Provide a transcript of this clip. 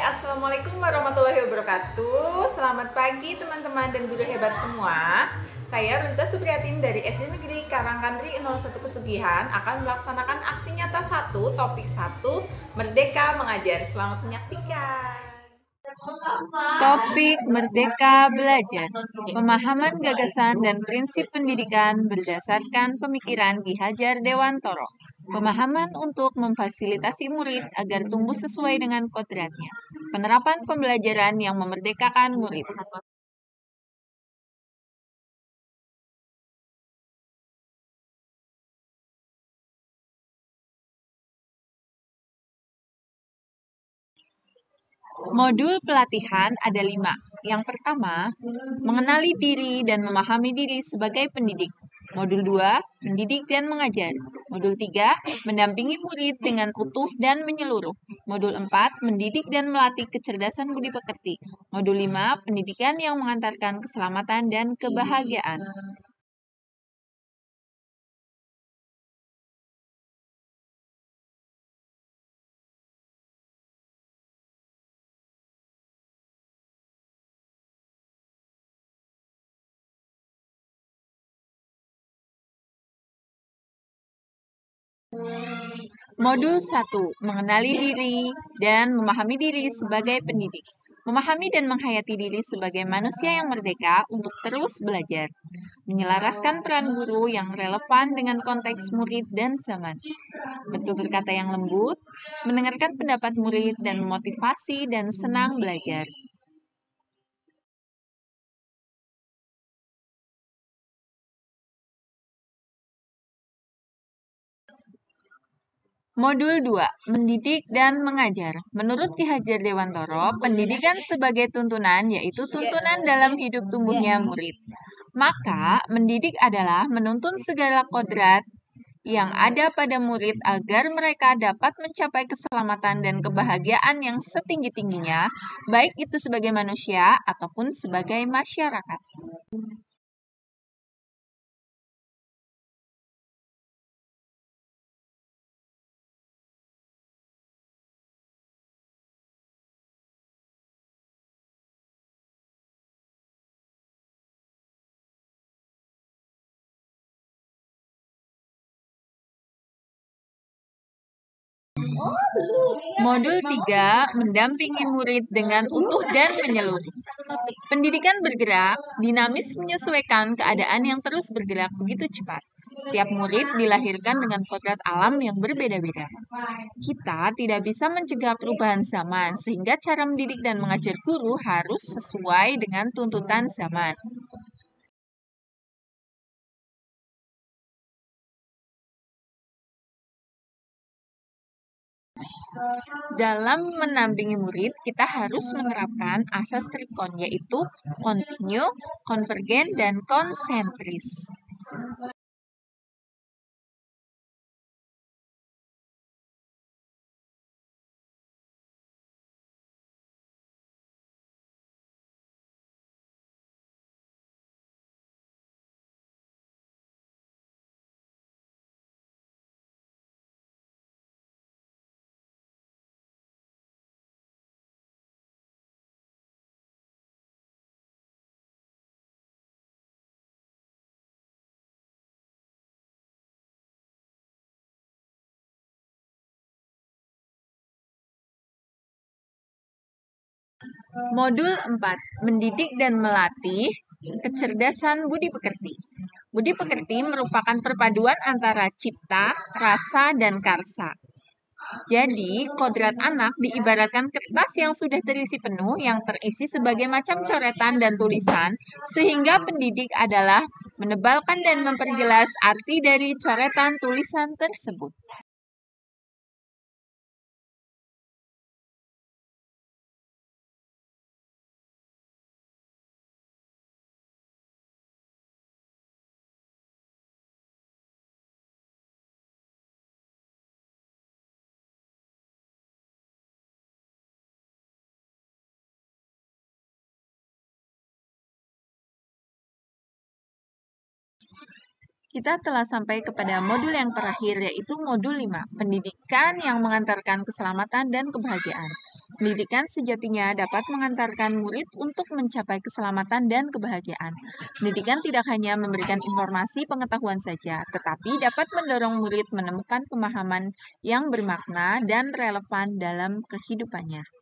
Assalamualaikum warahmatullahi wabarakatuh. Selamat pagi teman-teman dan guru hebat semua. Saya Runta Supriyatin dari SD Negeri Karangkandri 01 Pesugihan akan melaksanakan aksi nyata 1, topik 1, Merdeka Mengajar. Selamat menyaksikan. Topik Merdeka Belajar, pemahaman gagasan dan prinsip pendidikan berdasarkan pemikiran Ki Hajar Dewantoro. Pemahaman untuk memfasilitasi murid agar tumbuh sesuai dengan kodratnya. Penerapan pembelajaran yang memerdekakan murid. Modul pelatihan ada 5. Yang pertama, mengenali diri dan memahami diri sebagai pendidik. Modul 2, mendidik dan mengajar. Modul 3, mendampingi murid dengan utuh dan menyeluruh. Modul 4, mendidik dan melatih kecerdasan budi pekerti. Modul 5, pendidikan yang mengantarkan keselamatan dan kebahagiaan. Modul 1, mengenali diri dan memahami diri sebagai pendidik. Memahami dan menghayati diri sebagai manusia yang merdeka untuk terus belajar. Menyelaraskan peran guru yang relevan dengan konteks murid dan zaman. Bertutur kata yang lembut, mendengarkan pendapat murid dan memotivasi dan senang belajar. Modul 2, mendidik dan mengajar. Menurut Ki Hajar Dewantoro, pendidikan sebagai tuntunan yaitu tuntunan dalam hidup tumbuhnya murid. Maka, mendidik adalah menuntun segala kodrat yang ada pada murid agar mereka dapat mencapai keselamatan dan kebahagiaan yang setinggi-tingginya, baik itu sebagai manusia ataupun sebagai masyarakat. Modul 3, mendampingi murid dengan utuh dan menyeluruh. Pendidikan bergerak, dinamis menyesuaikan keadaan yang terus bergerak begitu cepat. Setiap murid dilahirkan dengan kodrat alam yang berbeda-beda. Kita tidak bisa mencegah perubahan zaman, sehingga cara mendidik dan mengajar guru harus sesuai dengan tuntutan zaman. Dalam mendampingi murid, kita harus menerapkan asas trikon, yaitu kontinu, konvergen, dan konsentris. Modul 4, mendidik dan melatih kecerdasan budi pekerti. Budi pekerti merupakan perpaduan antara cipta, rasa, dan karsa. Jadi, kodrat anak diibaratkan kertas yang sudah terisi penuh, yang terisi sebagai macam coretan dan tulisan, sehingga pendidik adalah menebalkan dan memperjelas arti dari coretan tulisan tersebut. Kita telah sampai kepada modul yang terakhir, yaitu modul 5, pendidikan yang mengantarkan keselamatan dan kebahagiaan. Pendidikan sejatinya dapat mengantarkan murid untuk mencapai keselamatan dan kebahagiaan. Pendidikan tidak hanya memberikan informasi pengetahuan saja, tetapi dapat mendorong murid menemukan pemahaman yang bermakna dan relevan dalam kehidupannya.